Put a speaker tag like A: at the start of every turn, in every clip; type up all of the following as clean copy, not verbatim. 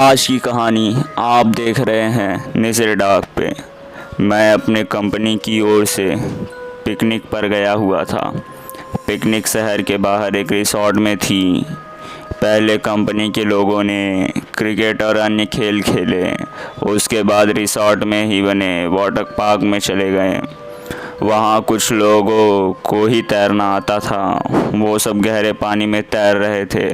A: आज की कहानी आप देख रहे हैं निसर डाक पे। मैं अपने कंपनी की ओर से पिकनिक पर गया हुआ था। पिकनिक शहर के बाहर एक रिसोर्ट में थी। पहले कंपनी के लोगों ने क्रिकेट और अन्य खेल खेले। उसके बाद रिसोर्ट में ही बने वाटर पार्क में चले गए। वहाँ कुछ लोगों को ही तैरना आता था। वो सब गहरे पानी में तैर रहे थे,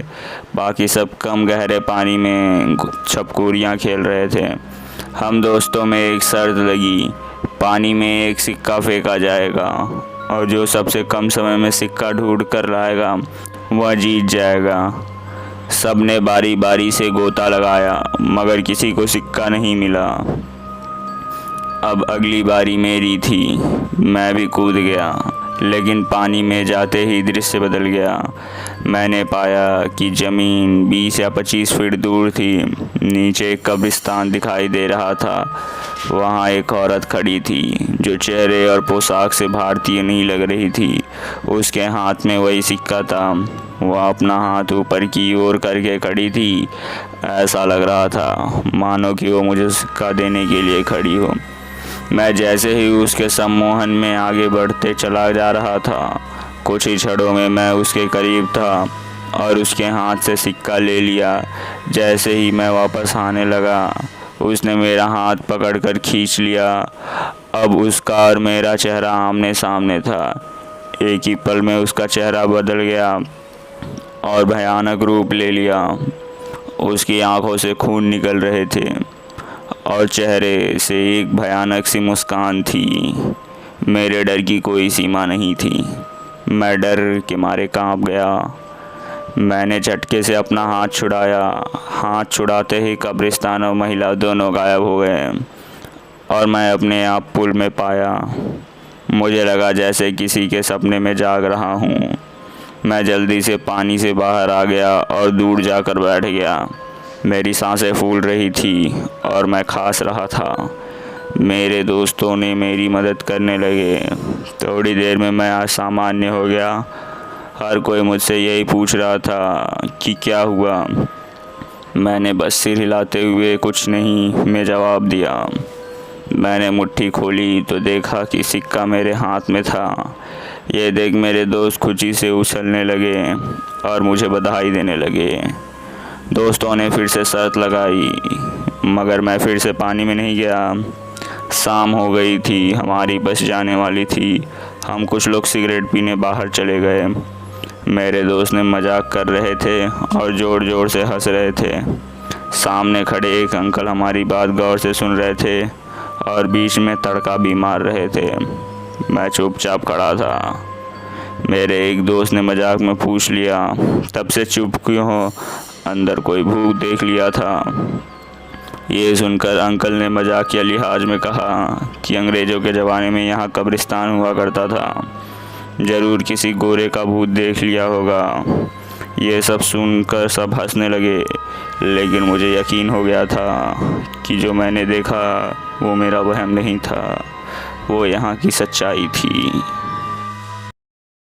A: बाकी सब कम गहरे पानी में छपकुरियाँ खेल रहे थे। हम दोस्तों में एक शर्त लगी, पानी में एक सिक्का फेंका जाएगा और जो सबसे कम समय में सिक्का ढूंढ कर लाएगा वह जीत जाएगा। सब ने बारी बारी से गोता लगाया मगर किसी को सिक्का नहीं मिला। अब अगली बारी मेरी थी। मैं भी कूद गया, लेकिन पानी में जाते ही दृश्य बदल गया। मैंने पाया कि ज़मीन 20 या 25 फीट दूर थी। नीचे एक कब्रिस्तान दिखाई दे रहा था। वहाँ एक औरत खड़ी थी जो चेहरे और पोशाक से भारतीय नहीं लग रही थी। उसके हाथ में वही सिक्का था। वह अपना हाथ ऊपर की ओर करके खड़ी थी। ऐसा लग रहा था मानो कि वो मुझे सिक्का देने के लिए खड़ी हो। मैं जैसे ही उसके सम्मोहन में आगे बढ़ते चला जा रहा था, कुछ ही क्षणों में मैं उसके करीब था और उसके हाथ से सिक्का ले लिया। जैसे ही मैं वापस आने लगा, उसने मेरा हाथ पकड़कर खींच लिया। अब उसका और मेरा चेहरा आमने सामने था। एक ही पल में उसका चेहरा बदल गया और भयानक रूप ले लिया। उसकी आंखों से खून निकल रहे थे और चेहरे से एक भयानक सी मुस्कान थी। मेरे डर की कोई सीमा नहीं थी। मैं डर के मारे कांप गया। मैंने झटके से अपना हाथ छुड़ाया। हाथ छुड़ाते ही कब्रिस्तान और महिला दोनों गायब हो गए और मैं अपने आप पुल में पाया। मुझे लगा जैसे किसी के सपने में जाग रहा हूँ। मैं जल्दी से पानी से बाहर आ गया और दूर जाकर बैठ गया। मेरी सांसें फूल रही थी और मैं खांस रहा था। मेरे दोस्तों ने मेरी मदद करने लगे। थोड़ी देर में मैं असामान्य हो गया। हर कोई मुझसे यही पूछ रहा था कि क्या हुआ। मैंने बस सिर हिलाते हुए कुछ नहीं में जवाब दिया। मैंने मुट्ठी खोली तो देखा कि सिक्का मेरे हाथ में था। ये देख मेरे दोस्त खुशी से उछलने लगे और मुझे बधाई देने लगे। दोस्तों ने फिर से शर्त लगाई मगर मैं फिर से पानी में नहीं गया। शाम हो गई थी, हमारी बस जाने वाली थी। हम कुछ लोग सिगरेट पीने बाहर चले गए। मेरे दोस्त ने मजाक कर रहे थे और ज़ोर ज़ोर से हंस रहे थे। सामने खड़े एक अंकल हमारी बात गौर से सुन रहे थे और बीच में तड़का भी मार रहे थे। मैं चुपचाप खड़ा था। मेरे एक दोस्त ने मजाक में पूछ लिया, तब से चुप क्यों हो? अंदर कोई भूत देख लिया था? ये सुनकर अंकल ने मजाकिया लिहाज में कहा कि अंग्रेज़ों के ज़माने में यहाँ कब्रिस्तान हुआ करता था। ज़रूर किसी गोरे का भूत देख लिया होगा। ये सब सुनकर सब हंसने लगे, लेकिन मुझे यकीन हो गया था कि जो मैंने देखा वो मेरा वहम नहीं था, वो यहाँ की सच्चाई थी।